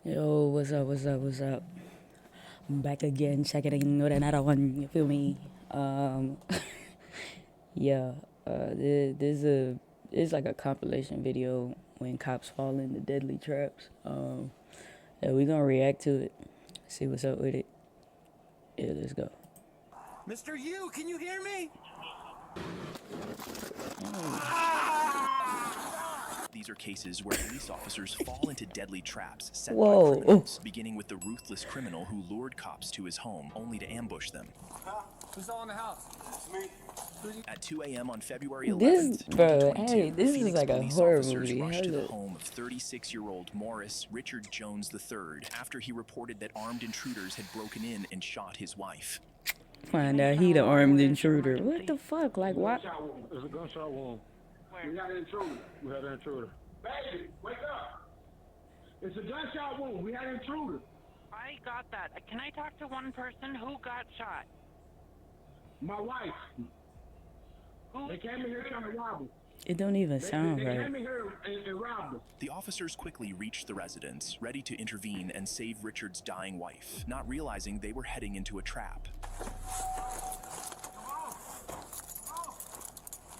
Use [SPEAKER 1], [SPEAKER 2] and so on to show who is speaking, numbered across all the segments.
[SPEAKER 1] Yo, what's up, what's up, what's up? I'm back again, checking in with another one, you feel me? Um, yeah, it's like a compilation video when cops fall into deadly traps. Yeah, we gonna react to it, see what's up with it. Yeah, let's go.
[SPEAKER 2] Mr. Yu, can you hear me?
[SPEAKER 3] These are cases where police officers fall into deadly traps set
[SPEAKER 1] Whoa.
[SPEAKER 3] by criminals, beginning with the ruthless criminal who lured cops to his home only to ambush them.
[SPEAKER 2] Who's all in the house? It's me.
[SPEAKER 3] At 2 a.m. on February 11th,
[SPEAKER 1] This, bro,
[SPEAKER 3] 2022,
[SPEAKER 1] hey, this is
[SPEAKER 3] Phoenix
[SPEAKER 1] like a
[SPEAKER 3] police
[SPEAKER 1] horror
[SPEAKER 3] officers
[SPEAKER 1] movie.
[SPEAKER 3] rushed to the
[SPEAKER 1] Hella.
[SPEAKER 3] home of 36-year-old Morris Richard Jones III after he reported that armed intruders had broken in and shot his wife.
[SPEAKER 1] Find out he the armed intruder. What the fuck? Like, what?
[SPEAKER 4] There's a gunshot wound.
[SPEAKER 5] Where?
[SPEAKER 4] We had an intruder. We had an intruder.
[SPEAKER 5] Baby, wake up. It's a gunshot wound. We had an intruder.
[SPEAKER 6] I got that. Can I talk to one person who got shot?
[SPEAKER 5] My wife.
[SPEAKER 6] Who?
[SPEAKER 5] They came in here trying to rob us.
[SPEAKER 1] It don't even sound
[SPEAKER 5] They
[SPEAKER 1] right.
[SPEAKER 5] came in here and robbed us.
[SPEAKER 3] The officers quickly reached the residence, ready to intervene and save Richard's dying wife, not realizing they were heading into a trap.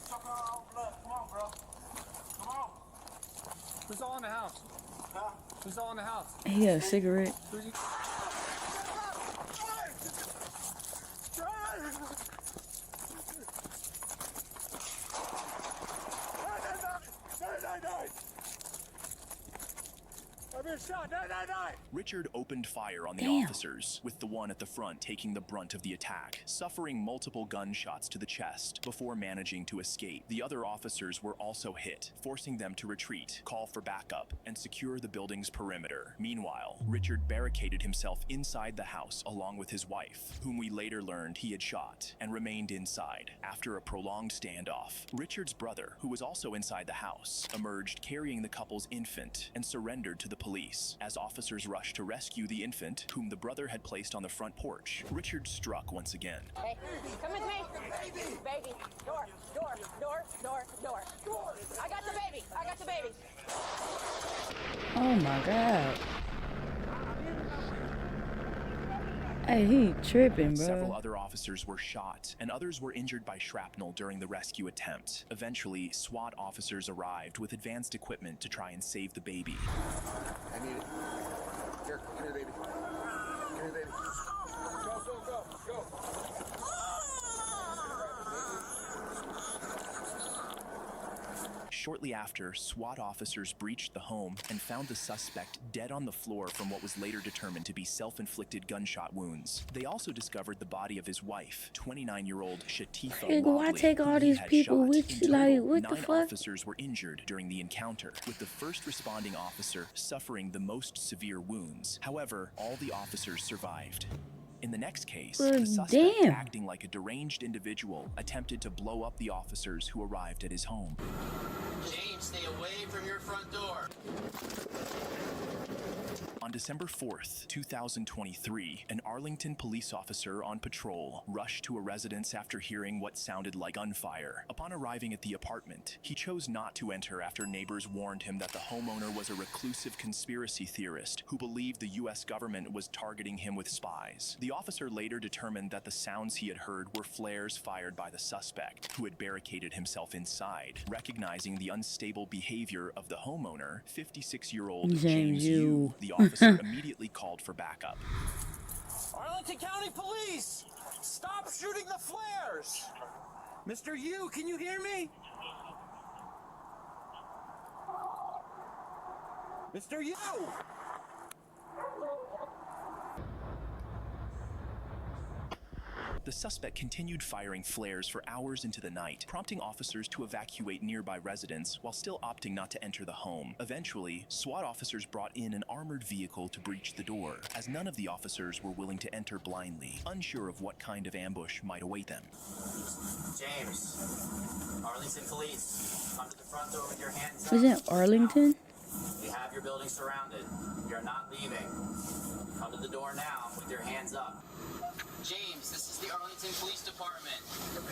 [SPEAKER 5] Come on, bro. Come on.
[SPEAKER 2] Who's all in the house?
[SPEAKER 5] Huh?
[SPEAKER 2] Who's all in the house?
[SPEAKER 1] He got a cigarette.
[SPEAKER 2] Who's you? I've been shot. Die.
[SPEAKER 3] Richard opened fire on the
[SPEAKER 1] Damn.
[SPEAKER 3] officers, with the one at the front taking the brunt of the attack, suffering multiple gunshots to the chest before managing to escape. The other officers were also hit, forcing them to retreat, call for backup, and secure the building's perimeter. Meanwhile, Richard barricaded himself inside the house along with his wife, whom we later learned he had shot, and remained inside. After a prolonged standoff, Richard's brother, who was also inside the house, emerged carrying the couple's infant and surrendered to the police. As officers rushed to rescue the infant, whom the brother had placed on the front porch, Richard struck once again.
[SPEAKER 7] Hey, come with me. Baby. Door. I got the baby.
[SPEAKER 1] Oh my god. Hey, he tripping,
[SPEAKER 3] Several
[SPEAKER 1] bro.
[SPEAKER 3] other officers were shot, and others were injured by shrapnel during the rescue attempt. Eventually, SWAT officers arrived with advanced equipment to try and save the baby.
[SPEAKER 4] I need it. Here, give me the baby. Give me the baby. Go.
[SPEAKER 3] Shortly after, SWAT officers breached the home and found the suspect dead on the floor from what was later determined to be self-inflicted gunshot wounds. They also discovered the body of his wife, 29-year-old Shatifa
[SPEAKER 1] Nigga, why
[SPEAKER 3] Wadley,
[SPEAKER 1] take all
[SPEAKER 3] who he
[SPEAKER 1] these
[SPEAKER 3] had
[SPEAKER 1] people
[SPEAKER 3] shot.
[SPEAKER 1] with
[SPEAKER 3] In
[SPEAKER 1] you?
[SPEAKER 3] total,
[SPEAKER 1] Like, what the
[SPEAKER 3] 9
[SPEAKER 1] fuck?
[SPEAKER 3] officers were injured during the encounter, with the first responding officer suffering the most severe wounds. However, all the officers survived. In the next case,
[SPEAKER 1] Well,
[SPEAKER 3] the suspect,
[SPEAKER 1] damn.
[SPEAKER 3] acting like a deranged individual, attempted to blow up the officers who arrived at his home.
[SPEAKER 8] James, stay away from your front door.
[SPEAKER 3] On December 4th, 2023, an Arlington police officer on patrol rushed to a residence after hearing what sounded like gunfire. Upon arriving at the apartment, he chose not to enter after neighbors warned him that the homeowner was a reclusive conspiracy theorist who believed the U.S. government was targeting him with spies. The officer later determined that the sounds he had heard were flares fired by the suspect, who had barricaded himself inside. Recognizing the unstable behavior of the homeowner, 56-year-old James Yu, the officer immediately called for backup.
[SPEAKER 2] Arlington County Police! Stop shooting the flares! Mr. Yu, can you hear me? Mr. Yu!
[SPEAKER 3] The suspect continued firing flares for hours into the night, prompting officers to evacuate nearby residents while still opting not to enter the home. Eventually, SWAT officers brought in an armored vehicle to breach the door, as none of the officers were willing to enter blindly, unsure of what kind of ambush might await them.
[SPEAKER 8] James, Arlington Police, come to the front door with your hands up.
[SPEAKER 1] Was it Arlington?
[SPEAKER 8] We have your building surrounded. You're not leaving. Come to the door now with your hands up. James, this is the Arlington Police Department.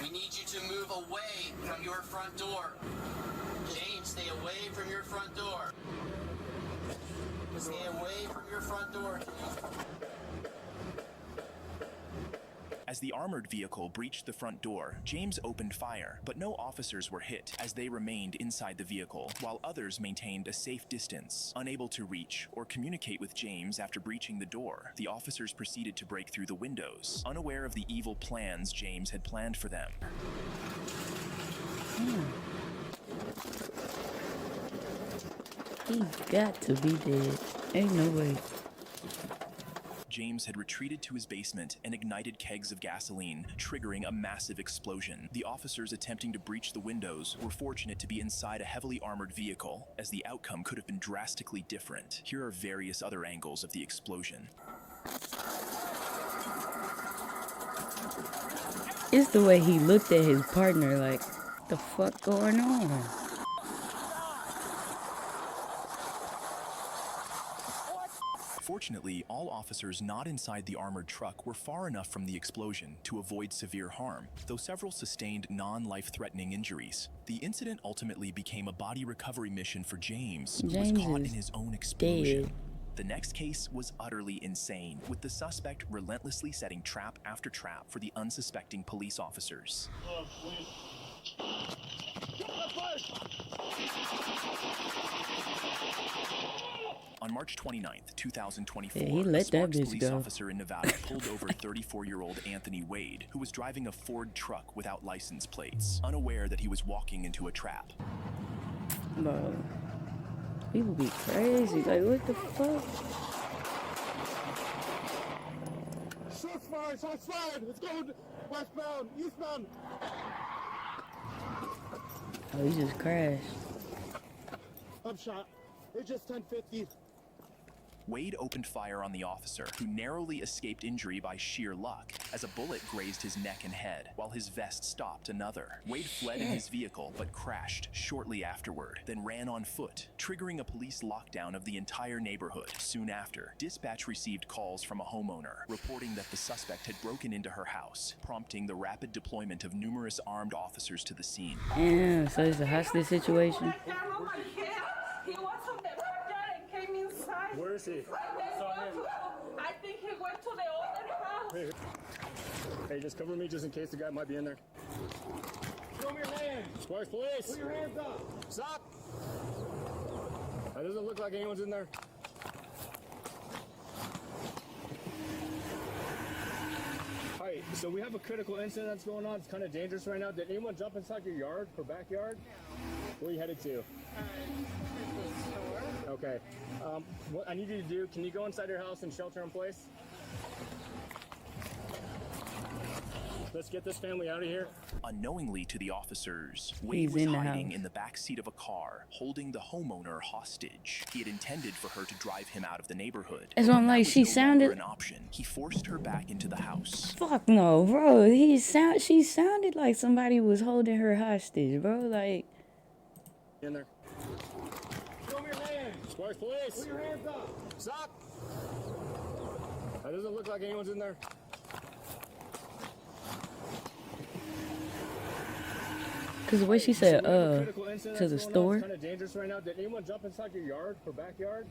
[SPEAKER 8] We need you to move away from your front door. James, stay away from your front door. Stay away from your front front door.
[SPEAKER 3] As the armored vehicle breached the front door, James opened fire, but no officers were hit as they remained inside the vehicle, while others maintained a safe distance. Unable to reach or communicate with James after breaching the door, the officers proceeded to break through the windows, unaware of the evil plans James had planned for them.
[SPEAKER 1] He got to be dead. Ain't no way.
[SPEAKER 3] James had retreated to his basement and ignited kegs of gasoline, triggering a massive explosion. The officers attempting to breach the windows were fortunate to be inside a heavily armored vehicle, as the outcome could have been drastically different. Here are various other angles of the explosion.
[SPEAKER 1] It's the way he looked at his partner like, what the fuck going on?
[SPEAKER 3] Fortunately, all officers not inside the armored truck were far enough from the explosion to avoid severe harm, though several sustained non-life-threatening injuries. The incident ultimately became a body recovery mission for James, who was caught in his own explosion.
[SPEAKER 1] Dead.
[SPEAKER 3] The next case was utterly insane, with the suspect relentlessly setting trap after trap for the unsuspecting police officers. On March 29th, 2024,
[SPEAKER 1] Yeah, he let
[SPEAKER 3] a Sparks
[SPEAKER 1] that bitch
[SPEAKER 3] police
[SPEAKER 1] go.
[SPEAKER 3] officer in Nevada pulled over 34-year-old Anthony Wade, who was driving a Ford truck without license plates, unaware that he was walking into a trap.
[SPEAKER 1] Bro, people be crazy. Like, what the fuck?
[SPEAKER 5] Shots fired! Let's go westbound, eastbound!
[SPEAKER 1] Oh, he just crashed.
[SPEAKER 5] I'm shot. It's just 1050.
[SPEAKER 3] Wade opened fire on the officer, who narrowly escaped injury by sheer luck, as a bullet grazed his neck and head, while his vest stopped another. Wade fled in his vehicle, but crashed shortly afterward, then ran on foot, triggering a police lockdown of the entire neighborhood. Soon after, dispatch received calls from a homeowner, reporting that the suspect had broken into her house, prompting the rapid deployment of numerous armed officers to the scene.
[SPEAKER 1] Damn, so it's a hostage situation.
[SPEAKER 9] He was on the backyard and came inside.
[SPEAKER 5] Where is he?
[SPEAKER 9] I think he went to the other house.
[SPEAKER 5] Hey, just cover me just in case the guy might be in there. Show me your hands. Sparks police. Put your hands up. Stop. That doesn't look like anyone's in there. Hi, so we have a critical incident that's going on. It's kind of dangerous right now. Did anyone jump inside your yard or backyard? Where are you headed to? Okay. What I need you to do, can you go inside your house and shelter in place? Let's get this family out of here.
[SPEAKER 3] Unknowingly to the officers, Wade was hiding in the back seat of a car, holding the homeowner hostage. He had intended for her to drive him out of the neighborhood.
[SPEAKER 1] That's what I'm like, she sounded...
[SPEAKER 3] an option. He forced her back into the house.
[SPEAKER 1] Fuck no, bro. She sounded like somebody was holding her hostage, bro. Like...
[SPEAKER 5] In there. Show me your hands. Sparks police. Put your hands up. Stop. That doesn't look like anyone's in there.
[SPEAKER 1] Cause the way she said, to the store.
[SPEAKER 5] It's kind of dangerous right now. Did anyone jump inside your yard or backyard?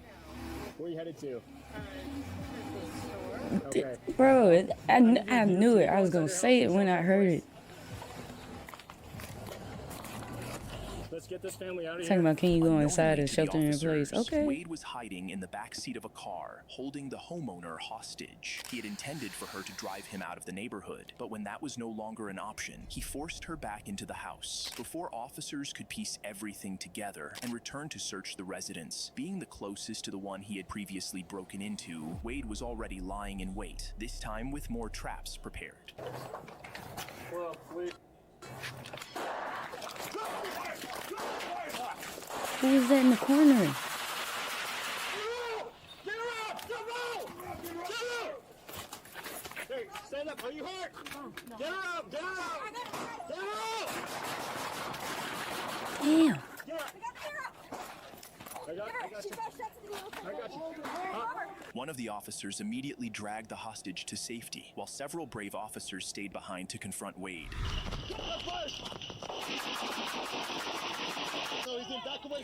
[SPEAKER 5] Where are you headed to? Okay.
[SPEAKER 1] Bro, I knew it. I was gonna say it when I heard it.
[SPEAKER 5] Let's get this family out of here.
[SPEAKER 1] Talking about, can you go inside and shelter in place? Okay.
[SPEAKER 3] Wade was hiding in the back seat of a car, holding the homeowner hostage. He had intended for her to drive him out of the neighborhood, but when that was no longer an option, he forced her back into the house. Before officers could piece everything together and return to search the residence, being the closest to the one he had previously broken into, Wade was already lying in wait, this time with more traps prepared.
[SPEAKER 5] Well,
[SPEAKER 1] Who was that in the corner?
[SPEAKER 5] Get her up! Get her! Hey, stand up. Are you hurt? Get her up! Get her up! Get her up!
[SPEAKER 1] Damn.
[SPEAKER 5] Get her up! I got you.
[SPEAKER 3] One of the officers immediately dragged the hostage to safety, while several brave officers stayed behind to confront Wade.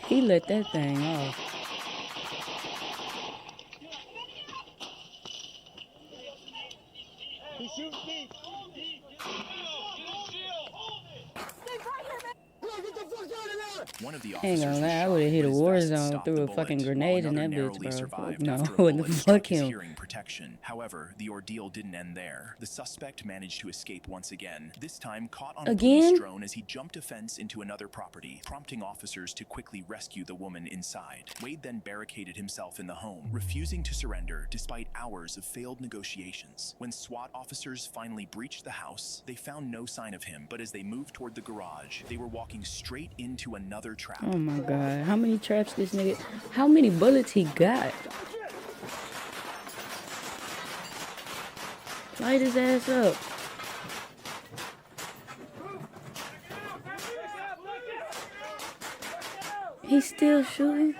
[SPEAKER 1] He let that thing off.
[SPEAKER 5] He's shooting deep.
[SPEAKER 3] One of the
[SPEAKER 1] Ain't
[SPEAKER 3] officers
[SPEAKER 1] gonna
[SPEAKER 3] was
[SPEAKER 1] lie, I
[SPEAKER 3] shot,
[SPEAKER 1] would've hit
[SPEAKER 3] but
[SPEAKER 1] a
[SPEAKER 3] his
[SPEAKER 1] war
[SPEAKER 3] vest
[SPEAKER 1] zone,
[SPEAKER 3] stopped
[SPEAKER 1] threw
[SPEAKER 3] the
[SPEAKER 1] a fucking
[SPEAKER 3] bullet,
[SPEAKER 1] grenade
[SPEAKER 3] while
[SPEAKER 1] in
[SPEAKER 3] another
[SPEAKER 1] that bitch,
[SPEAKER 3] narrowly
[SPEAKER 1] bro. Fuck
[SPEAKER 3] survived
[SPEAKER 1] no,
[SPEAKER 3] after a
[SPEAKER 1] what the
[SPEAKER 3] bullet
[SPEAKER 1] fuck
[SPEAKER 3] struck his
[SPEAKER 1] him?
[SPEAKER 3] hearing protection. However, the ordeal didn't end there. The suspect managed to escape once again, this time caught on a police
[SPEAKER 1] Again?
[SPEAKER 3] drone as he jumped a fence into another property, prompting officers to quickly rescue the woman inside. Wade then barricaded himself in the home, refusing to surrender despite hours of failed negotiations. When SWAT officers finally breached the house, they found no sign of him, but as they moved toward the garage, they were walking straight into another trap.
[SPEAKER 1] Oh my god, how many traps this nigga? How many bullets he got? Light his ass up. He's still shooting.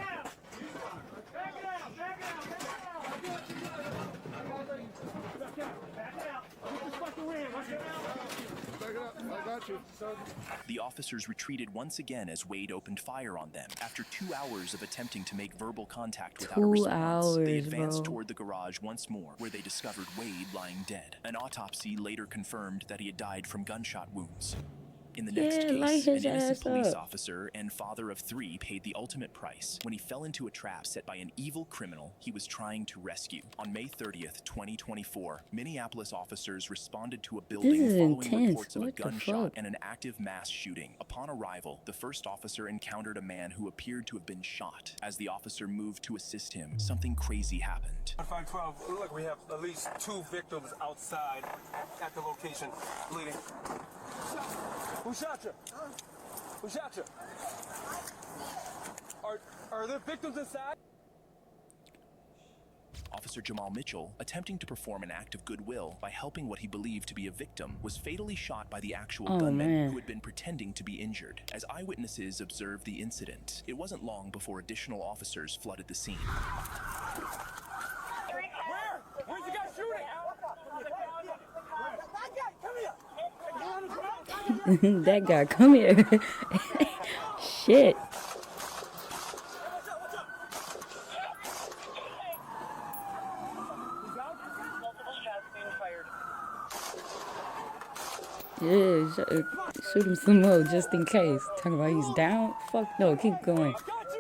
[SPEAKER 5] I got you.
[SPEAKER 3] The officers retreated once again as Wade opened fire on them. After 2 hours of attempting to make verbal contact without a
[SPEAKER 1] 2
[SPEAKER 3] response, they
[SPEAKER 1] hours,
[SPEAKER 3] advanced
[SPEAKER 1] bro.
[SPEAKER 3] toward the garage once more, where they discovered Wade lying dead. An autopsy later confirmed that he had died from gunshot wounds. In the next
[SPEAKER 1] Yeah, light
[SPEAKER 3] case, an
[SPEAKER 1] his
[SPEAKER 3] innocent
[SPEAKER 1] ass
[SPEAKER 3] police
[SPEAKER 1] up.
[SPEAKER 3] officer and father of 3 paid the ultimate price when he fell into a trap set by an evil criminal he was trying to rescue. On May 30th, 2024, Minneapolis officers responded to a building
[SPEAKER 1] is
[SPEAKER 3] following
[SPEAKER 1] intense.
[SPEAKER 3] reports of a
[SPEAKER 1] What the
[SPEAKER 3] gunshot
[SPEAKER 1] fuck?
[SPEAKER 3] and an active mass shooting. Upon arrival, the first officer encountered a man who appeared to have been shot. As the officer moved to assist him, something crazy happened.
[SPEAKER 10] 512, look, we have at least 2 victims outside at the location bleeding. Who shot you? Who shot you? Are there victims inside?
[SPEAKER 3] Officer Jamal Mitchell, attempting to perform an act of goodwill by helping what he believed to be a victim, was fatally shot by the actual
[SPEAKER 1] Oh,
[SPEAKER 3] gunman
[SPEAKER 1] man.
[SPEAKER 3] who had been pretending to be injured. As eyewitnesses observed the incident, it wasn't long before additional officers flooded the scene.
[SPEAKER 10] Where? Where's the guy shooting? Come here.
[SPEAKER 1] That guy, come here. Shit. Yeah, shoot him some more just in case. Talking about he's down? Fuck no, keep going.
[SPEAKER 10] I got you.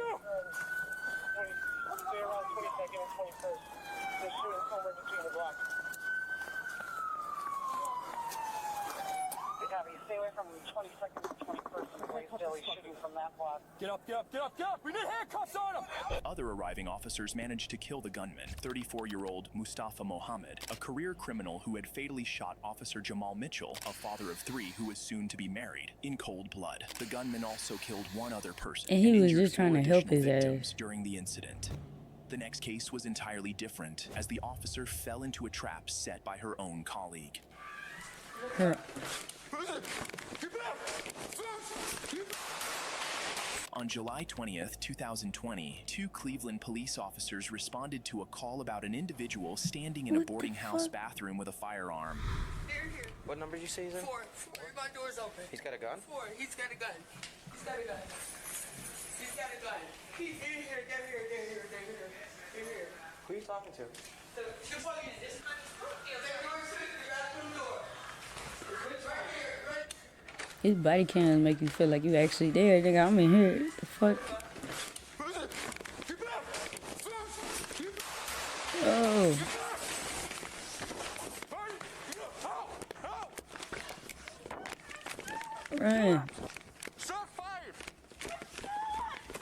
[SPEAKER 6] Stay away from 22nd to 21st and Blaisdell. He's shooting from that block.
[SPEAKER 10] Get up, get up, get up, get up. We need handcuffs on him.
[SPEAKER 3] Other arriving officers managed to kill the gunman, 34-year-old Mustafa Mohammed, a career criminal who had fatally shot Officer Jamal Mitchell, a father of 3 who was soon to be married, in cold blood. The gunman also killed 1 other person
[SPEAKER 1] And he was
[SPEAKER 3] injured
[SPEAKER 1] just trying
[SPEAKER 3] 4
[SPEAKER 1] to help
[SPEAKER 3] additional
[SPEAKER 1] his
[SPEAKER 3] victims
[SPEAKER 1] ass.
[SPEAKER 3] during the incident. The next case was entirely different, as the officer fell into a trap set by her own colleague.
[SPEAKER 1] Her.
[SPEAKER 3] On July 20th, 2020, 2 Cleveland police officers responded to a call about an individual standing in a
[SPEAKER 1] What the
[SPEAKER 3] boarding house
[SPEAKER 1] fuck?
[SPEAKER 3] bathroom with a firearm.
[SPEAKER 9] Here.
[SPEAKER 11] What number did you say he's in?
[SPEAKER 9] 4. My door's open.
[SPEAKER 11] He's got a gun?
[SPEAKER 9] 4. He's got a gun. He's got a gun. He's got a gun. He's in here. Get here. Get here. Get here. Get here.
[SPEAKER 11] Who are you talking to?
[SPEAKER 9] The fucking this man. Yeah, the door's in the bathroom door. It's right here. Right.
[SPEAKER 1] His body cams make you feel like you actually there. Nigga, I'm in here. What the fuck? Oh. Run.
[SPEAKER 10] Shot fired.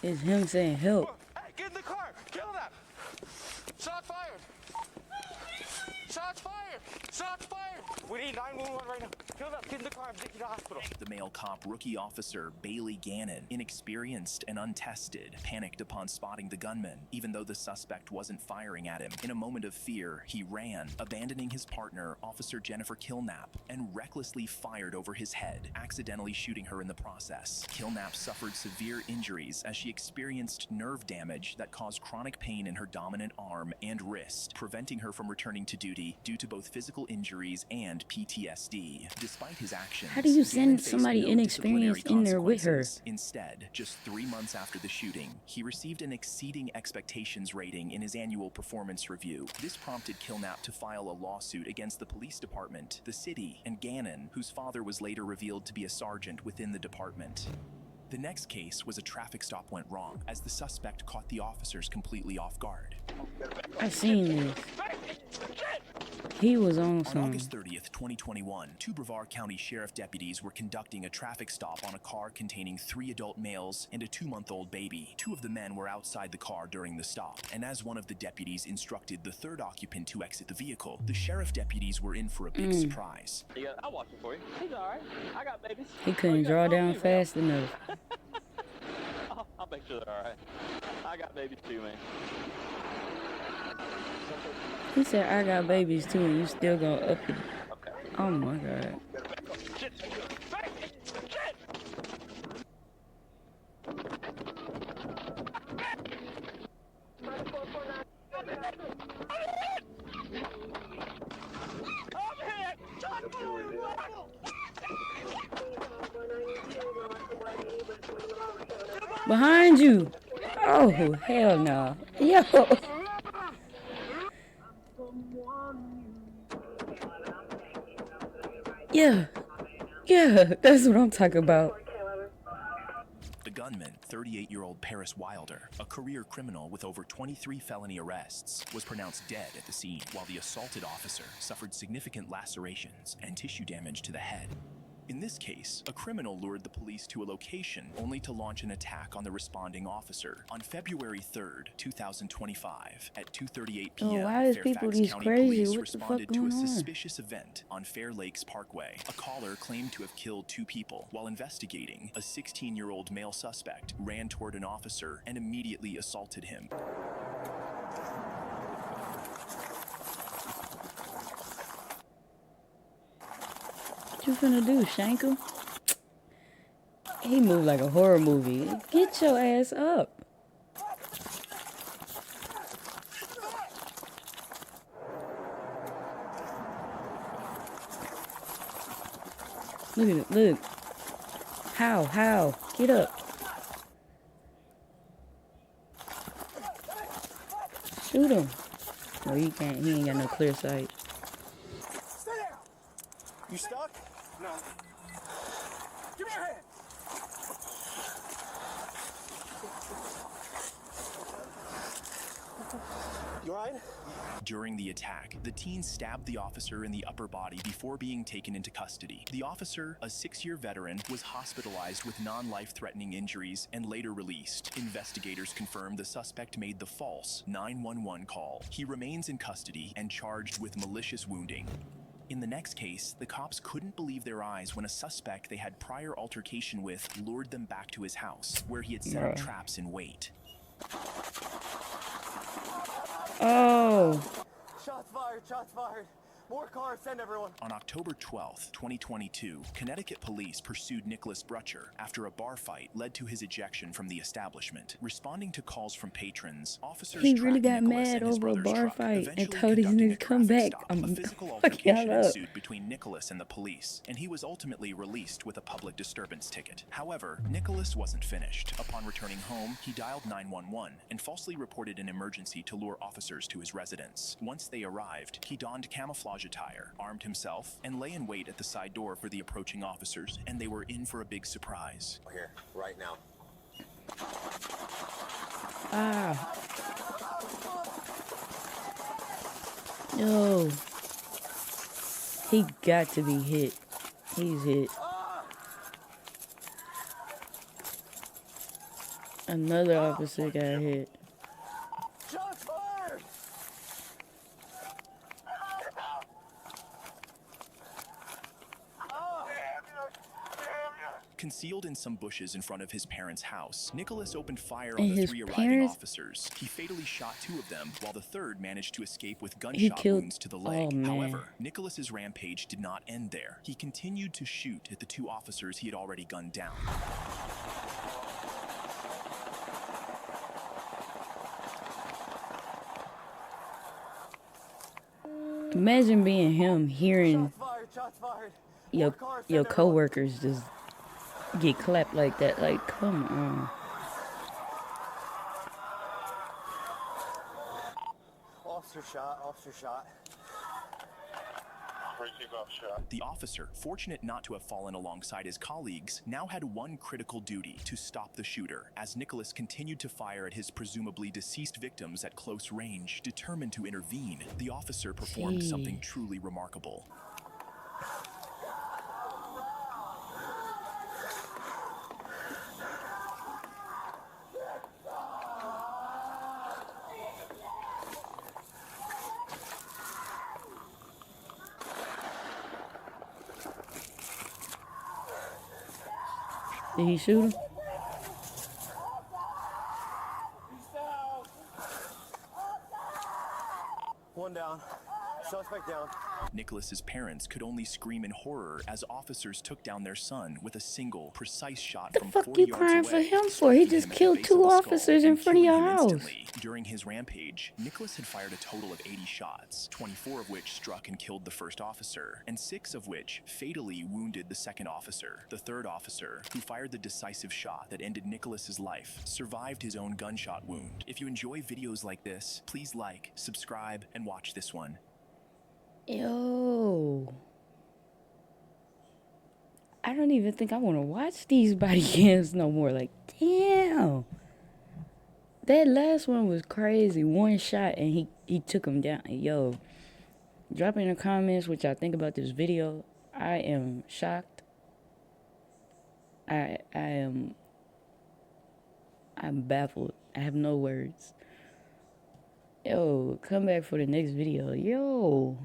[SPEAKER 1] It's him saying help.
[SPEAKER 10] Hey, get in the car. Kill that. Shot fired. Shots fired. Shots fired. We need 911 right now. Kill that. Get in the car. Take you to the hospital.
[SPEAKER 3] The male cop rookie officer, Bailey Gannon, inexperienced and untested, panicked upon spotting the gunman, even though the suspect wasn't firing at him. In a moment of fear, he ran, abandoning his partner, Officer Jennifer Killnap, and recklessly fired over his head, accidentally shooting her in the process. Killnap suffered severe injuries as she experienced nerve damage that caused chronic pain in her dominant arm and wrist, preventing her from returning to duty due to both physical injuries and PTSD. Despite his actions,
[SPEAKER 1] How do you
[SPEAKER 3] Gannon
[SPEAKER 1] send
[SPEAKER 3] faced
[SPEAKER 1] somebody
[SPEAKER 3] no
[SPEAKER 1] inexperienced
[SPEAKER 3] disciplinary
[SPEAKER 1] in there with her?
[SPEAKER 3] consequences. Instead, just 3 months after the shooting, he received an exceeding expectations rating in his annual performance review. This prompted Killnap to file a lawsuit against the police department, the city, and Gannon, whose father was later revealed to be a sergeant within the department. The next case was a traffic stop went wrong as the suspect caught the officers completely off guard.
[SPEAKER 1] I seen this. He was on
[SPEAKER 3] On
[SPEAKER 1] some.
[SPEAKER 3] August 30th, 2021, 2 Brevard County Sheriff deputies were conducting a traffic stop on a car containing 3 adult males and a 2-month-old baby. 2 of the men were outside the car during the stop, and as one of the deputies instructed the 3rd occupant to exit the vehicle, the sheriff deputies were in for a big surprise.
[SPEAKER 11] Yeah, I'll watch it for you. He's all right. I got babies.
[SPEAKER 1] He couldn't draw down fast enough.
[SPEAKER 11] I'll make sure they're all right. I got babies too, man.
[SPEAKER 1] He said, I got babies too, and you still gonna up it. Oh my God. Behind you. Oh, hell no. Yo. Yeah, that's what I'm talking about.
[SPEAKER 3] The gunman, 38-year-old Paris Wilder, a career criminal with over 23 felony arrests, was pronounced dead at the scene, while the assaulted officer suffered significant lacerations and tissue damage to the head. In this case, a criminal lured the police to a location only to launch an attack on the responding officer. On February 3rd, 2025, at 2:38 p.m.,
[SPEAKER 1] Oh, why is people
[SPEAKER 3] Fairfax
[SPEAKER 1] these
[SPEAKER 3] County
[SPEAKER 1] crazy?
[SPEAKER 3] Police
[SPEAKER 1] What the
[SPEAKER 3] responded
[SPEAKER 1] fuck
[SPEAKER 3] to a
[SPEAKER 1] going on?
[SPEAKER 3] suspicious event on Fair Lakes Parkway. A caller claimed to have killed 2 people. While investigating, a 16-year-old male suspect ran toward an officer and immediately assaulted him.
[SPEAKER 1] What you finna do, shank him? He moved like a horror movie. Get your ass up. Look at it, look. How? Get up. Shoot him. No, he can't. He ain't got no clear sight.
[SPEAKER 10] Stay down. You stuck? No. Give me your hand. You all right?
[SPEAKER 3] During the attack, the teen stabbed the officer in the upper body before being taken into custody. The officer, a 6-year veteran, was hospitalized with non-life-threatening injuries and later released. Investigators confirmed the suspect made the false 911 call. He remains in custody and charged with malicious wounding. In the next case, the cops couldn't believe their eyes when a suspect they had prior altercation with lured them back to his house, where he had set up traps in wait.
[SPEAKER 1] Oh.
[SPEAKER 10] Shots fired, shots fired. More cars, send everyone.
[SPEAKER 3] On October 12th, 2022, Connecticut police pursued Nicholas Brutcher after a bar fight led to his ejection from the establishment. Responding to calls from patrons, officers
[SPEAKER 1] He really got
[SPEAKER 3] tracked Nicholas
[SPEAKER 1] mad
[SPEAKER 3] and his
[SPEAKER 1] over a
[SPEAKER 3] brother's
[SPEAKER 1] bar
[SPEAKER 3] truck,
[SPEAKER 1] fight and
[SPEAKER 3] eventually
[SPEAKER 1] told these
[SPEAKER 3] conducting a
[SPEAKER 1] niggas come
[SPEAKER 3] traffic
[SPEAKER 1] back.
[SPEAKER 3] stop.
[SPEAKER 1] I'm
[SPEAKER 3] A physical
[SPEAKER 1] fucking
[SPEAKER 3] altercation
[SPEAKER 1] y'all up.
[SPEAKER 3] ensued between Nicholas and the police, and he was ultimately released with a public disturbance ticket. However, Nicholas wasn't finished. Upon returning home, he dialed 911 and falsely reported an emergency to lure officers to his residence. Once they arrived, he donned camouflage attire, armed himself, and lay in wait at the side door for the approaching officers, and they were in for a big surprise.
[SPEAKER 4] Here, right now.
[SPEAKER 1] Ah. Yo. He got to be hit. He's hit. Another officer got hit.
[SPEAKER 10] Shots fired!
[SPEAKER 3] Concealed in some bushes in front of his parents' house, Nicholas opened fire on
[SPEAKER 1] And
[SPEAKER 3] the
[SPEAKER 1] his
[SPEAKER 3] 3 arriving
[SPEAKER 1] parents-
[SPEAKER 3] officers. He fatally shot 2 of them, while the 3rd managed to escape with
[SPEAKER 1] He
[SPEAKER 3] gunshot
[SPEAKER 1] killed-
[SPEAKER 3] wounds to the leg.
[SPEAKER 1] oh, man.
[SPEAKER 3] However, Nicholas's rampage did not end there. He continued to shoot at the 2 officers he had already gunned down.
[SPEAKER 1] Imagine being him, hearing
[SPEAKER 10] Shots fired.
[SPEAKER 1] your coworkers just get clapped like that. Like, come on.
[SPEAKER 10] Officer shot.
[SPEAKER 3] The officer, fortunate not to have fallen alongside his colleagues, now had one critical duty: to stop the shooter, as Nicholas continued to fire at his presumably deceased victims at close range. Determined to intervene, the officer performed something truly remarkable.
[SPEAKER 1] Did he shoot him?
[SPEAKER 10] One down. Suspect down.
[SPEAKER 3] Nicholas's parents could only scream in horror as officers took down their son with a single, precise shot from 40
[SPEAKER 1] Fuck you
[SPEAKER 3] yards
[SPEAKER 1] crying
[SPEAKER 3] away,
[SPEAKER 1] for him for? He just
[SPEAKER 3] striking him at the
[SPEAKER 1] killed
[SPEAKER 3] base
[SPEAKER 1] 2
[SPEAKER 3] of the skull
[SPEAKER 1] officers in
[SPEAKER 3] and
[SPEAKER 1] front of your
[SPEAKER 3] killing him
[SPEAKER 1] house.
[SPEAKER 3] instantly. During his rampage, Nicholas had fired a total of 80 shots, 24 of which struck and killed the first officer, and 6 of which fatally wounded the second officer. The third officer, who fired the decisive shot that ended Nicholas's life, survived his own gunshot wound. If you enjoy videos like this, please like, subscribe, and watch this one.
[SPEAKER 1] Yo. I don't even think I want to watch these body cams no more. Like, damn. That last one was crazy. One shot and he took him down. Yo. Drop in the comments what y'all think about this video. I am shocked. I'm baffled. I have no words. Yo, come back for the next video. Yo.